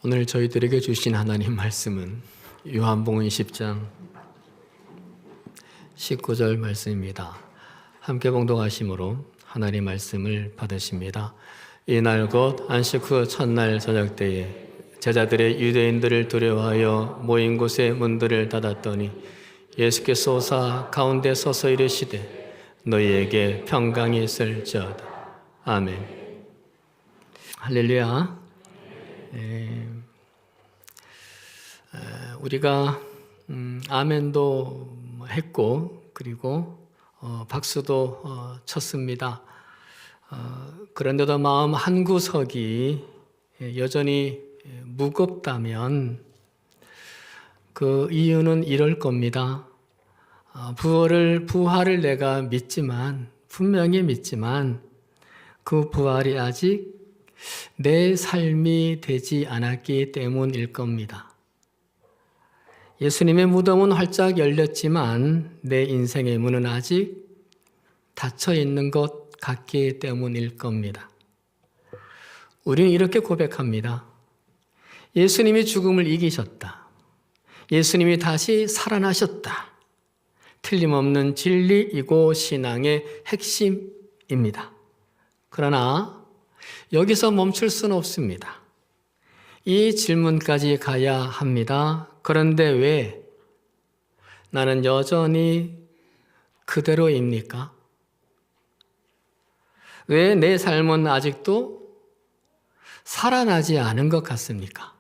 오늘 저희들에게 주신 하나님 말씀은 요한복음 10장 19절 말씀입니다. 함께 봉독하심으로 하나님 말씀을 받으십니다. 이날 곧 안식 후 첫날 저녁 때에 제자들의 유대인들을 두려워하여 모인 곳에 문들을 닫았더니 예수께서 오사 가운데 서서 이르시되 너희에게 평강이 있을지어다. 아멘. 할렐루야. 우리가 아멘도 했고 그리고 박수도 쳤습니다. 그런데도 마음 한구석이 여전히 무겁다면 그 이유는 이럴 겁니다. 부활을 내가 믿지만, 분명히 믿지만 그 부활이 아직 내 삶이 되지 않았기 때문일 겁니다. 예수님의 무덤은 활짝 열렸지만 내 인생의 문은 아직 닫혀 있는 것 같기 때문일 겁니다. 우리는 이렇게 고백합니다. 예수님이 죽음을 이기셨다. 예수님이 다시 살아나셨다. 틀림없는 진리이고 신앙의 핵심입니다. 그러나 여기서 멈출 수는 없습니다. 이 질문까지 가야 합니다. 그런데 왜 나는 여전히 그대로입니까? 왜 내 삶은 아직도 살아나지 않은 것 같습니까?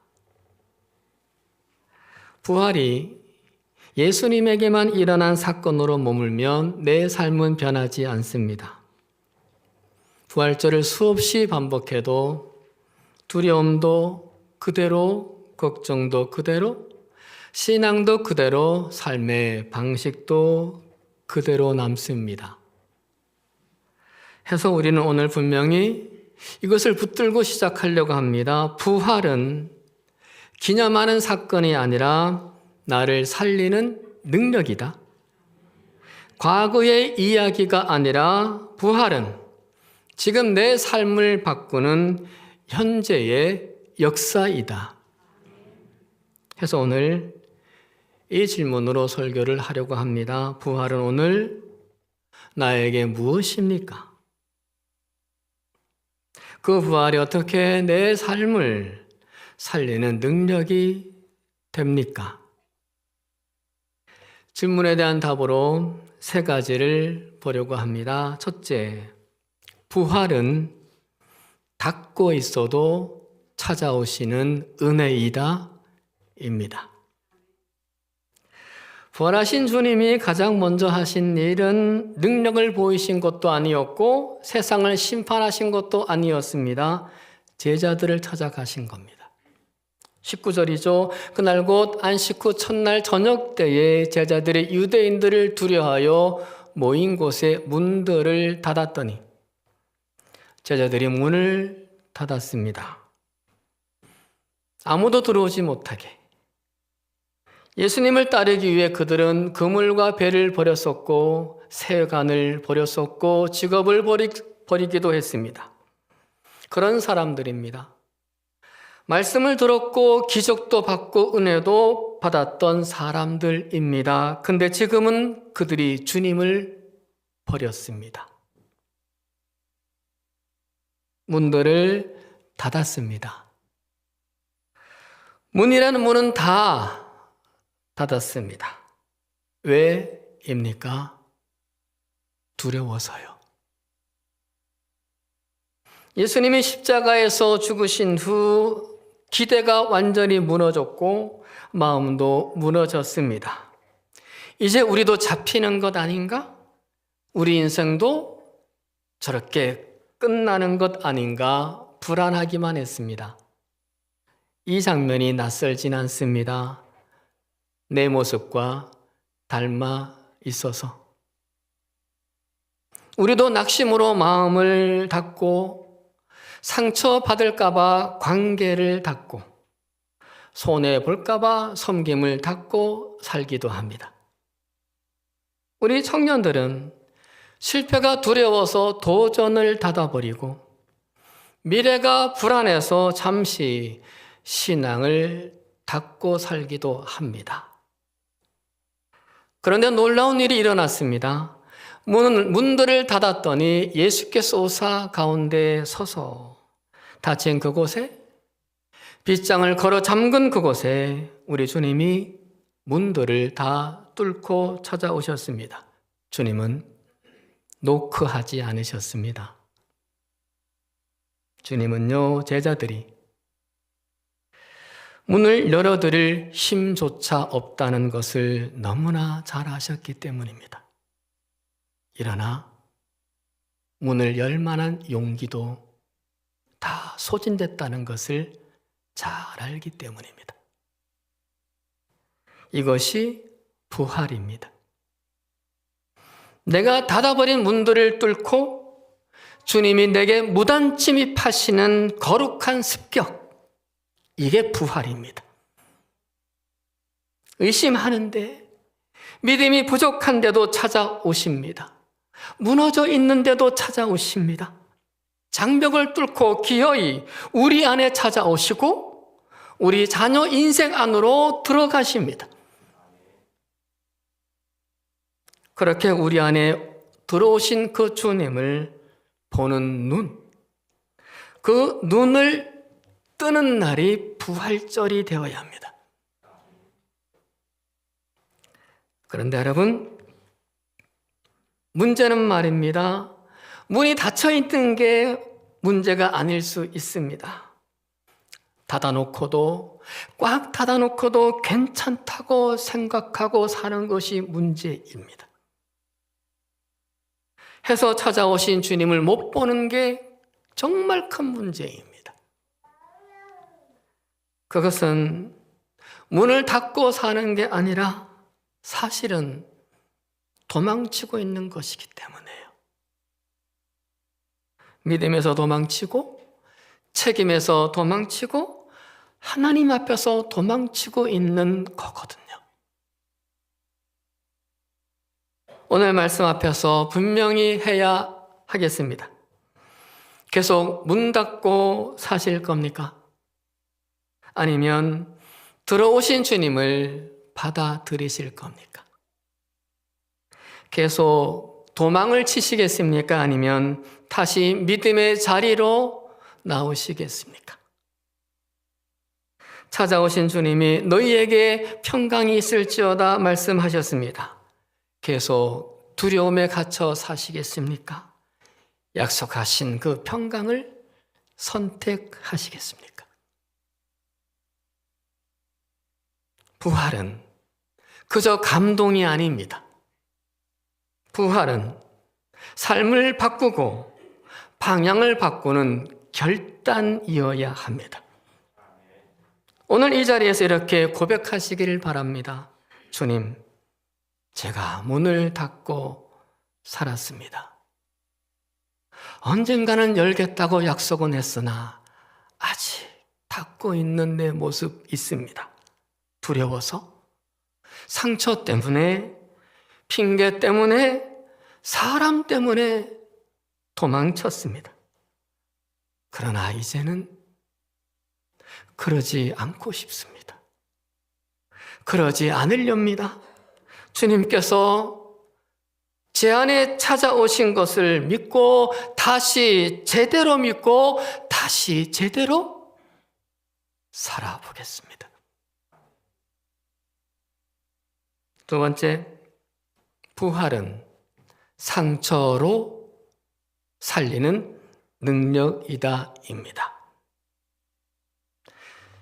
부활이 예수님에게만 일어난 사건으로 머물면 내 삶은 변하지 않습니다. 부활절을 수없이 반복해도 두려움도 그대로, 걱정도 그대로, 신앙도 그대로, 삶의 방식도 그대로 남습니다. 해서 우리는 오늘 분명히 이것을 붙들고 시작하려고 합니다. 부활은 기념하는 사건이 아니라 나를 살리는 능력이다. 과거의 이야기가 아니라 부활은 지금 내 삶을 바꾸는 현재의 역사이다. 해서 오늘 이 질문으로 설교를 하려고 합니다. 부활은 오늘 나에게 무엇입니까? 그 부활이 어떻게 내 삶을 살리는 능력이 됩니까? 질문에 대한 답으로 세 가지를 보려고 합니다. 첫째, 부활은 닫고 있어도 찾아오시는 은혜이다 입니다. 부활하신 주님이 가장 먼저 하신 일은 능력을 보이신 것도 아니었고 세상을 심판하신 것도 아니었습니다. 제자들을 찾아가신 겁니다. 19절이죠. 그날 곧 안식 후 첫날 저녁 때에 제자들이 유대인들을 두려워하여 모인 곳에 문들을 닫았더니 제자들이 문을 닫았습니다. 아무도 들어오지 못하게. 예수님을 따르기 위해 그들은 그물과 배를 버렸었고 세간을 버렸었고 직업을 버리기도 했습니다. 그런 사람들입니다. 말씀을 들었고 기적도 받고 은혜도 받았던 사람들입니다. 근데 지금은 그들이 주님을 버렸습니다. 문들을 닫았습니다. 문이라는 문은 다 닫았습니다. 왜입니까? 두려워서요. 예수님이 십자가에서 죽으신 후 기대가 완전히 무너졌고 마음도 무너졌습니다. 이제 우리도 잡히는 것 아닌가? 우리 인생도 저렇게 끝나는 것 아닌가 불안하기만 했습니다. 이 장면이 낯설진 않습니다. 내 모습과 닮아 있어서. 우리도 낙심으로 마음을 닫고 상처받을까 봐 관계를 닫고 손해볼까 봐 섬김을 닫고 살기도 합니다. 우리 청년들은 실패가 두려워서 도전을 닫아버리고 미래가 불안해서 잠시 신앙을 닫고 살기도 합니다. 그런데 놀라운 일이 일어났습니다. 문들을 닫았더니 예수께서 오사 가운데 서서 닫힌 그곳에, 빗장을 걸어 잠근 그곳에 우리 주님이 문들을 다 뚫고 찾아오셨습니다. 주님은 노크하지 않으셨습니다. 주님은요, 제자들이 문을 열어드릴 힘조차 없다는 것을 너무나 잘 아셨기 때문입니다. 일어나 문을 열 만한 용기도 다 소진됐다는 것을 잘 알기 때문입니다. 이것이 부활입니다. 내가 닫아버린 문들을 뚫고 주님이 내게 무단 침입하시는 거룩한 습격, 이게 부활입니다. 의심하는데, 믿음이 부족한데도 찾아오십니다. 무너져 있는데도 찾아오십니다. 장벽을 뚫고 기어이 우리 안에 찾아오시고 우리 자녀 인생 안으로 들어가십니다. 그렇게 우리 안에 들어오신 그 주님을 보는 눈, 그 눈을 뜨는 날이 부활절이 되어야 합니다. 그런데 여러분, 문제는 말입니다. 문이 닫혀 있는 게 문제가 아닐 수 있습니다. 꽉 닫아놓고도 괜찮다고 생각하고 사는 것이 문제입니다. 해서 찾아오신 주님을 못 보는 게 정말 큰 문제입니다. 그것은 문을 닫고 사는 게 아니라 사실은 도망치고 있는 것이기 때문에요. 믿음에서 도망치고, 책임에서 도망치고, 하나님 앞에서 도망치고 있는 거거든요. 오늘 말씀 앞에서 분명히 해야 하겠습니다. 계속 문 닫고 사실 겁니까? 아니면 들어오신 주님을 받아들이실 겁니까? 계속 도망을 치시겠습니까? 아니면 다시 믿음의 자리로 나오시겠습니까? 찾아오신 주님이 너희에게 평강이 있을지어다 말씀하셨습니다. 계속 두려움에 갇혀 사시겠습니까? 약속하신 그 평강을 선택하시겠습니까? 부활은 그저 감동이 아닙니다. 부활은 삶을 바꾸고 방향을 바꾸는 결단이어야 합니다. 오늘 이 자리에서 이렇게 고백하시기를 바랍니다. 주님, 제가 문을 닫고 살았습니다. 언젠가는 열겠다고 약속은 했으나 아직 닫고 있는 내 모습 있습니다. 두려워서, 상처 때문에, 핑계 때문에, 사람 때문에 도망쳤습니다. 그러나 이제는 그러지 않고 싶습니다. 그러지 않으렵니다. 주님께서 제 안에 찾아오신 것을 믿고 다시 제대로 믿고 다시 제대로 살아보겠습니다. 두 번째, 부활은 상처로 살리는 능력이다입니다.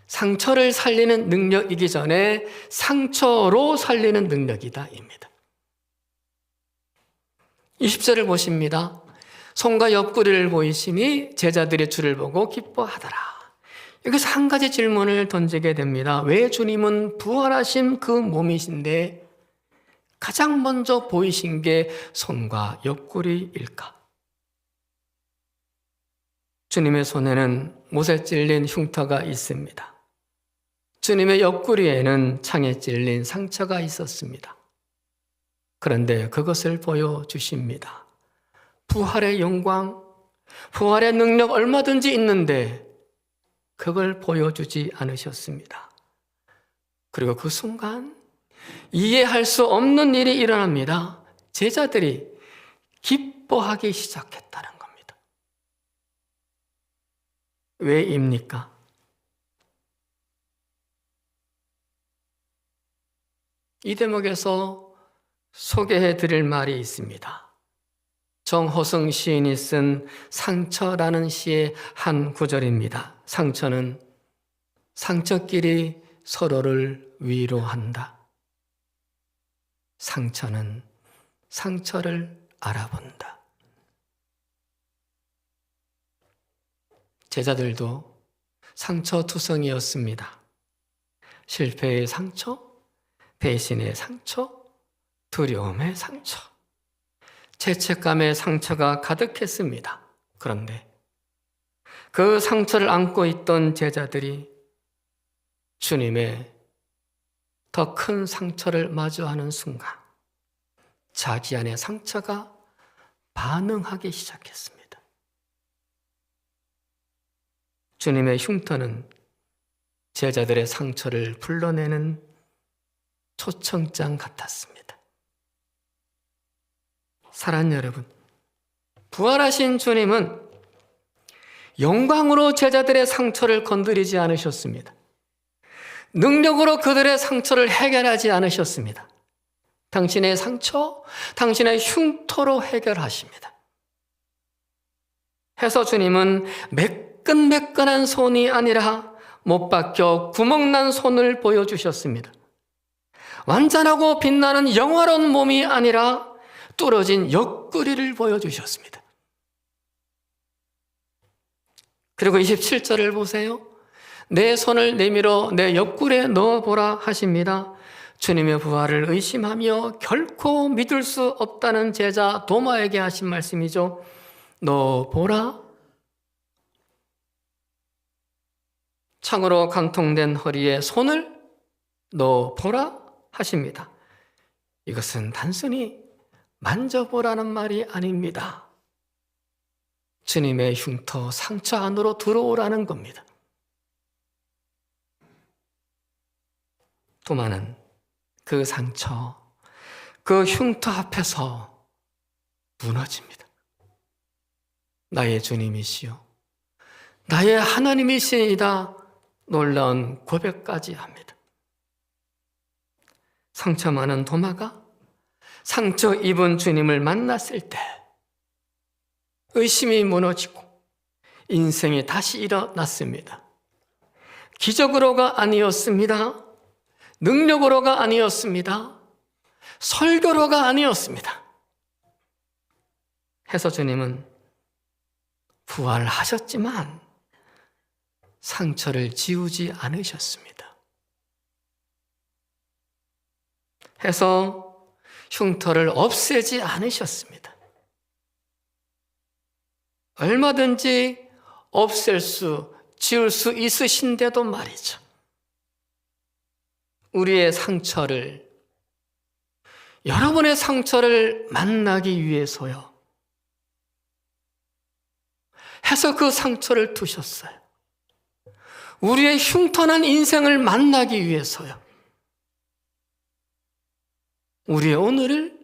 상처를 살리는 능력이기 전에 상처로 살리는 능력이다입니다. 20절을 보십니다. 손과 옆구리를 보이시니 제자들이 주를 보고 기뻐하더라. 여기서 한 가지 질문을 던지게 됩니다. 왜 주님은 부활하신 그 몸이신데 가장 먼저 보이신 게 손과 옆구리일까? 주님의 손에는 못에 찔린 흉터가 있습니다. 주님의 옆구리에는 창에 찔린 상처가 있었습니다. 그런데 그것을 보여주십니다. 부활의 영광, 부활의 능력 얼마든지 있는데 그걸 보여주지 않으셨습니다. 그리고 그 순간 이해할 수 없는 일이 일어납니다. 제자들이 기뻐하기 시작했다는 겁니다. 왜입니까? 이 대목에서 소개해 드릴 말이 있습니다. 정호승 시인이 쓴 상처라는 시의 한 구절입니다. 상처는 상처끼리 서로를 위로한다. 상처는 상처를 알아본다. 제자들도 상처투성이었습니다. 실패의 상처, 배신의 상처, 두려움의 상처, 죄책감의 상처가 가득했습니다. 그런데 그 상처를 안고 있던 제자들이 주님의 더 큰 상처를 마주하는 순간 자기 안의 상처가 반응하기 시작했습니다. 주님의 흉터는 제자들의 상처를 불러내는 초청장 같았습니다. 사랑하는 여러분, 부활하신 주님은 영광으로 제자들의 상처를 건드리지 않으셨습니다. 능력으로 그들의 상처를 해결하지 않으셨습니다. 당신의 상처, 당신의 흉터로 해결하십니다. 해서 주님은 매끈매끈한 손이 아니라 못 박혀 구멍난 손을 보여주셨습니다. 완전하고 빛나는 영화로운 몸이 아니라 뚫어진 옆구리를 보여주셨습니다. 그리고 27절을 보세요. 내 손을 내밀어 내 옆구리에 넣어보라 하십니다. 주님의 부활을 의심하며 결코 믿을 수 없다는 제자 도마에게 하신 말씀이죠. 넣어보라. 창으로 강통된 허리에 손을 넣어보라 하십니다. 이것은 단순히 만져보라는 말이 아닙니다. 주님의 흉터, 상처 안으로 들어오라는 겁니다. 도마는 그 상처, 그 흉터 앞에서 무너집니다. 나의 주님이시여, 나의 하나님이시이다 놀라운 고백까지 합니다. 상처 많은 도마가 상처 입은 주님을 만났을 때 의심이 무너지고 인생이 다시 일어났습니다. 기적으로가 아니었습니다. 능력으로가 아니었습니다. 설교로가 아니었습니다. 해서 주님은 부활하셨지만 상처를 지우지 않으셨습니다. 해서 흉터를 없애지 않으셨습니다. 얼마든지 지울 수 있으신데도 말이죠. 우리의 상처를, 여러분의 상처를 만나기 위해서요. 해서 그 상처를 두셨어요. 우리의 흉터난 인생을 만나기 위해서요. 우리의 오늘을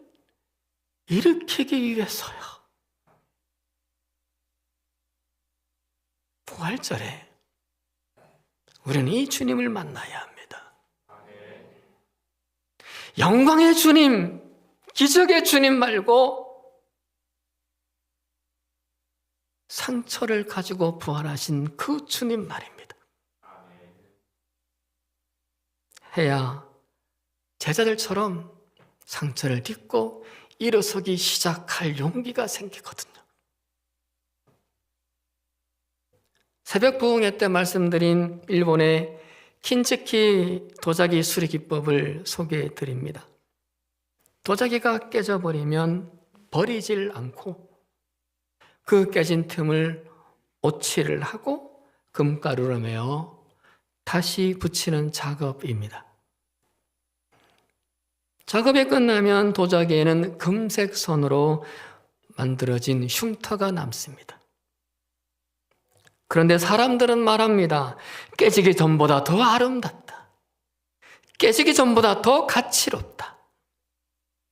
일으키기 위해서요. 부활절에 우리는 이 주님을 만나야 합니다. 영광의 주님, 기적의 주님 말고 상처를 가지고 부활하신 그 주님 말입니다. 해야 제자들처럼 상처를 딛고 일어서기 시작할 용기가 생기거든요. 새벽 부흥회 때 말씀드린 일본의 킨츠키 도자기 수리 기법을 소개해 드립니다. 도자기가 깨져버리면 버리질 않고 그 깨진 틈을 오칠을 하고 금가루로 메어 다시 붙이는 작업입니다. 작업이 끝나면 도자기에는 금색 선으로 만들어진 흉터가 남습니다. 그런데 사람들은 말합니다. 깨지기 전보다 더 아름답다. 깨지기 전보다 더 가치롭다.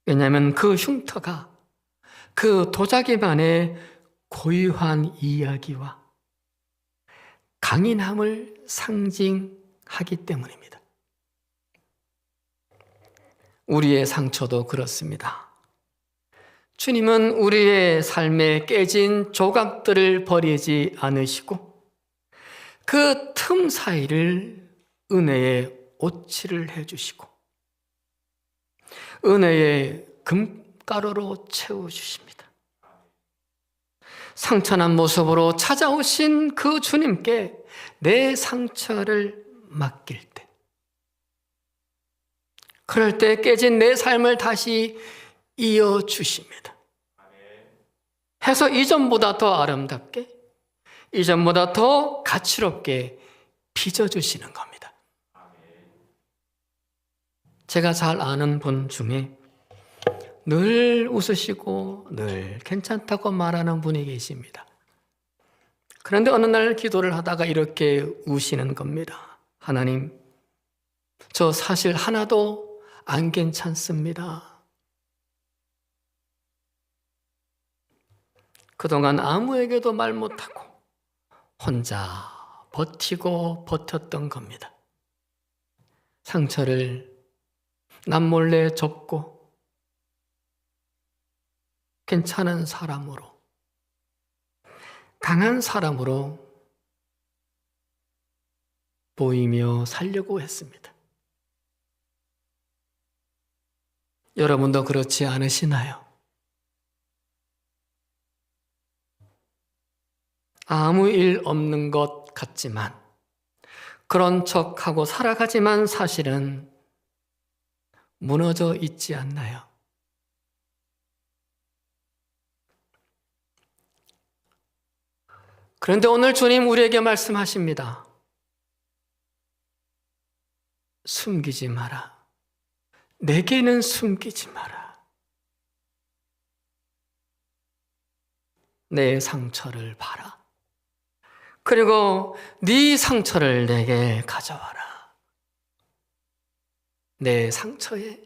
왜냐하면 그 흉터가 그 도자기만의 고유한 이야기와 강인함을 상징하기 때문입니다. 우리의 상처도 그렇습니다. 주님은 우리의 삶에 깨진 조각들을 버리지 않으시고 그 틈 사이를 은혜의 오칠을 해주시고 은혜의 금가루로 채워주십니다. 상처난 모습으로 찾아오신 그 주님께 내 상처를 맡길 때, 그럴 때 깨진 내 삶을 다시 이어주십니다. 해서 이전보다 더 아름답게, 이전보다 더 가치롭게 빚어주시는 겁니다. 제가 잘 아는 분 중에 늘 웃으시고 늘 괜찮다고 말하는 분이 계십니다. 그런데 어느 날 기도를 하다가 이렇게 우시는 겁니다. 하나님, 저 사실 하나도 안 괜찮습니다. 그동안 아무에게도 말 못하고 혼자 버티고 버텼던 겁니다. 상처를 남몰래 접고 괜찮은 사람으로, 강한 사람으로 보이며 살려고 했습니다. 여러분도 그렇지 않으시나요? 아무 일 없는 것 같지만, 그런 척하고 살아가지만 사실은 무너져 있지 않나요? 그런데 오늘 주님 우리에게 말씀하십니다. 숨기지 마라. 내게는 숨기지 마라. 내 상처를 봐라. 그리고 네 상처를 내게 가져와라. 내 상처에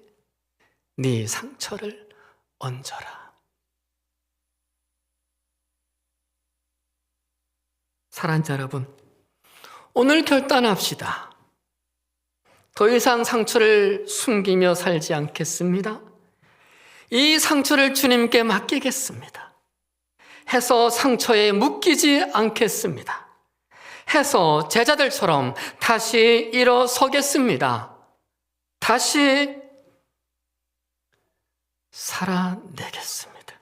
네 상처를 얹어라. 사랑하는 여러분, 오늘 결단합시다. 더 이상 상처를 숨기며 살지 않겠습니다. 이 상처를 주님께 맡기겠습니다. 해서 상처에 묶이지 않겠습니다. 해서 제자들처럼 다시 일어서겠습니다. 다시 살아내겠습니다.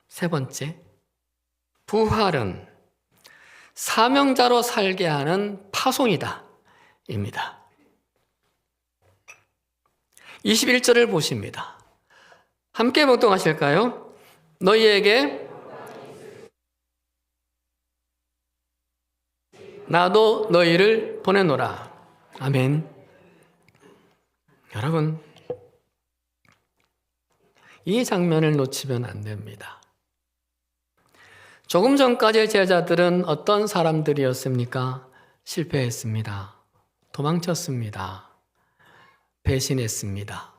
세 번째, 부활은 사명자로 살게 하는 파송이다 입니다. 21절을 보십니다. 함께 봉독하실까요? 너희에게 나도 너희를 보내노라. 아멘. 여러분, 이 장면을 놓치면 안 됩니다. 조금 전까지 제자들은 어떤 사람들이었습니까? 실패했습니다. 도망쳤습니다. 배신했습니다.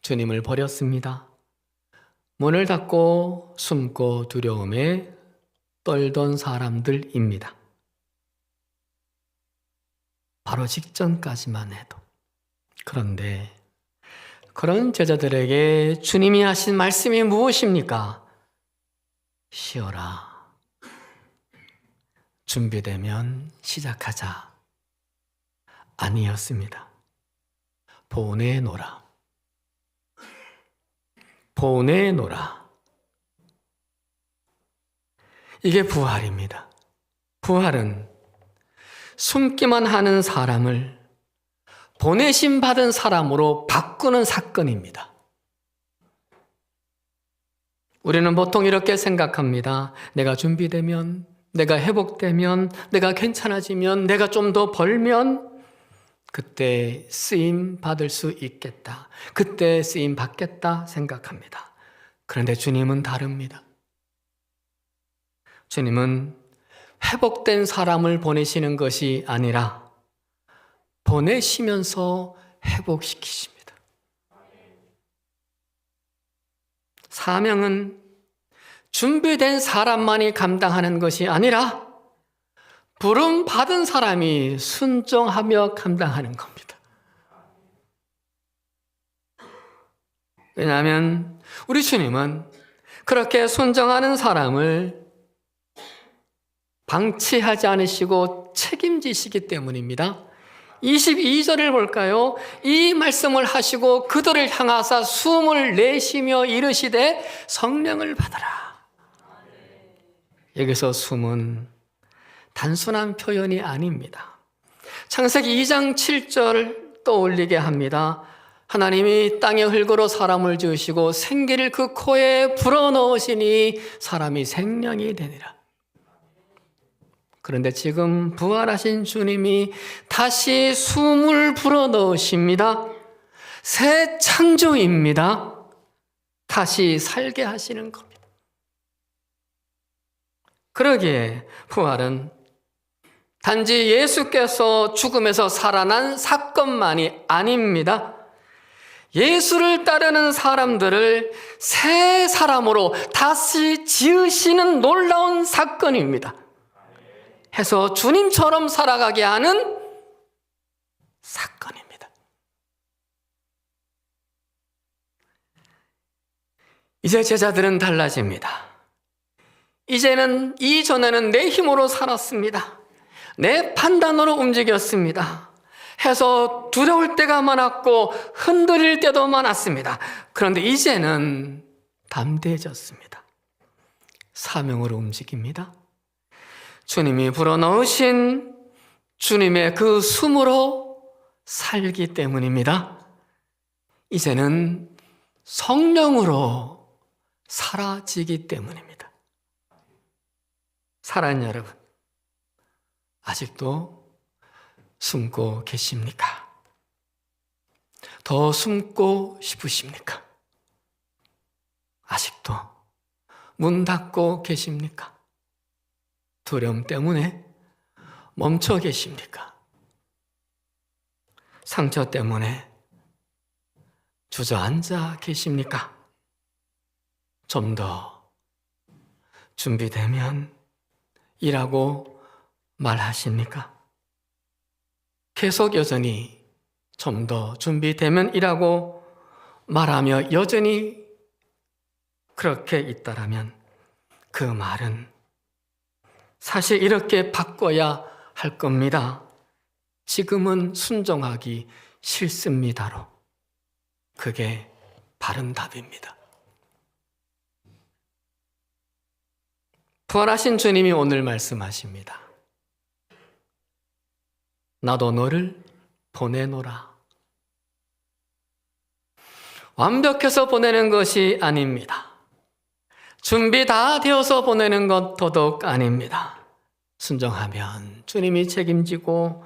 주님을 버렸습니다. 문을 닫고 숨고 두려움에 떨던 사람들입니다. 바로 직전까지만 해도. 그런데 그런 제자들에게 주님이 하신 말씀이 무엇입니까? 쉬어라. 준비되면 시작하자. 아니었습니다. 보내노라. 보내노라. 이게 부활입니다. 부활은 숨기만 하는 사람을 보내심 받은 사람으로 바꾸는 사건입니다. 우리는 보통 이렇게 생각합니다. 내가 준비되면, 내가 회복되면, 내가 괜찮아지면, 내가 좀 더 벌면 그때 쓰임 받을 수 있겠다. 그때 쓰임 받겠다 생각합니다. 그런데 주님은 다릅니다. 주님은 회복된 사람을 보내시는 것이 아니라 보내시면서 회복시키십니다. 사명은 준비된 사람만이 감당하는 것이 아니라 부름 받은 사람이 순종하며 감당하는 겁니다. 왜냐하면 우리 주님은 그렇게 순종하는 사람을 방치하지 않으시고 책임지시기 때문입니다. 22절을 볼까요? 이 말씀을 하시고 그들을 향하사 숨을 내쉬며 이르시되 성령을 받아라. 여기서 숨은 단순한 표현이 아닙니다. 창세기 2장 7절 떠올리게 합니다. 하나님이 땅의 흙으로 사람을 지으시고 생기를 그 코에 불어넣으시니 사람이 생명이 되니라. 그런데 지금 부활하신 주님이 다시 숨을 불어넣으십니다. 새 창조입니다. 다시 살게 하시는 겁니다. 그러기에 부활은 단지 예수께서 죽음에서 살아난 사건만이 아닙니다. 예수를 따르는 사람들을 새 사람으로 다시 지으시는 놀라운 사건입니다. 해서 주님처럼 살아가게 하는 사건입니다. 이제 제자들은 달라집니다. 이제는 이전에는 내 힘으로 살았습니다. 내 판단으로 움직였습니다. 해서 두려울 때가 많았고 흔들릴 때도 많았습니다. 그런데 이제는 담대해졌습니다. 사명으로 움직입니다. 주님이 불어넣으신 주님의 그 숨으로 살기 때문입니다. 이제는 성령으로 사라지기 때문입니다. 사랑하는 여러분, 아직도 숨고 계십니까? 더 숨고 싶으십니까? 아직도 문 닫고 계십니까? 두려움 때문에 멈춰 계십니까? 상처 때문에 주저앉아 계십니까? 좀 더 준비되면 이라고 말하십니까? 계속 여전히 좀 더 준비되면 이라고 말하며 여전히 그렇게 있다라면 그 말은 사실 이렇게 바꿔야 할 겁니다. 지금은 순종하기 싫습니다로. 그게 바른 답입니다. 부활하신 주님이 오늘 말씀하십니다. 나도 너를 보내노라. 완벽해서 보내는 것이 아닙니다. 준비 다 되어서 보내는 것 더더욱 아닙니다. 순종하면 주님이 책임지고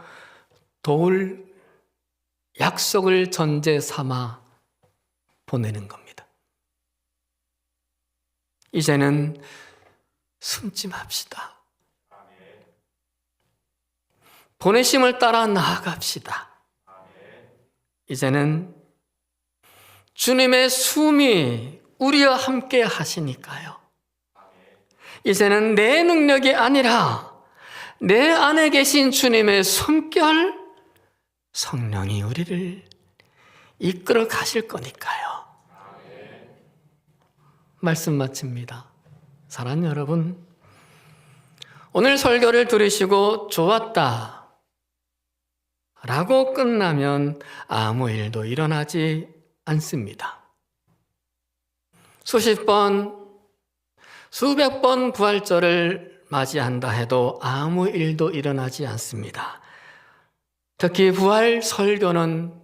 도울 약속을 전제 삼아 보내는 겁니다. 이제는 숨지 맙시다. 보내심을 따라 나아갑시다. 이제는 주님의 숨이 우리와 함께 하시니까요. 이제는 내 능력이 아니라 내 안에 계신 주님의 숨결, 성령이 우리를 이끌어 가실 거니까요. 말씀 마칩니다. 사랑하는 여러분, 오늘 설교를 들으시고 좋았다 라고 끝나면 아무 일도 일어나지 않습니다. 수십 번, 수백 번 부활절을 맞이한다 해도 아무 일도 일어나지 않습니다. 특히 부활 설교는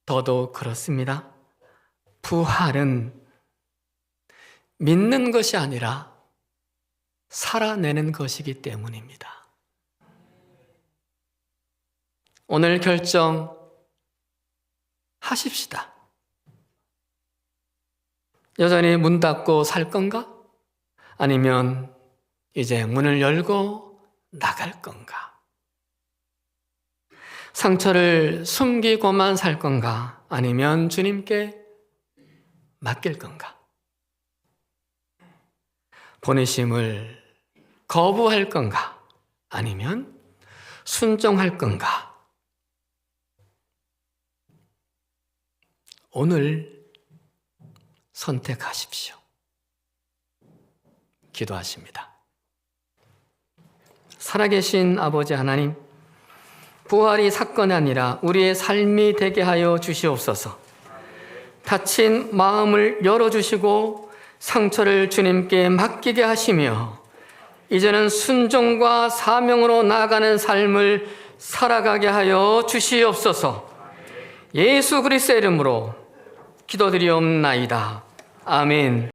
더더욱 그렇습니다. 부활은 믿는 것이 아니라 살아내는 것이기 때문입니다. 오늘 결정하십시다. 여전히 문 닫고 살 건가? 아니면 이제 문을 열고 나갈 건가? 상처를 숨기고만 살 건가? 아니면 주님께 맡길 건가? 보내심을 거부할 건가? 아니면 순종할 건가? 오늘 선택하십시오. 기도하십니다. 살아계신 아버지 하나님, 부활이 사건이 아니라 우리의 삶이 되게 하여 주시옵소서. 다친 마음을 열어주시고 상처를 주님께 맡기게 하시며 이제는 순종과 사명으로 나아가는 삶을 살아가게 하여 주시옵소서. 예수 그리스도의 이름으로 기도드리옵나이다. 아멘.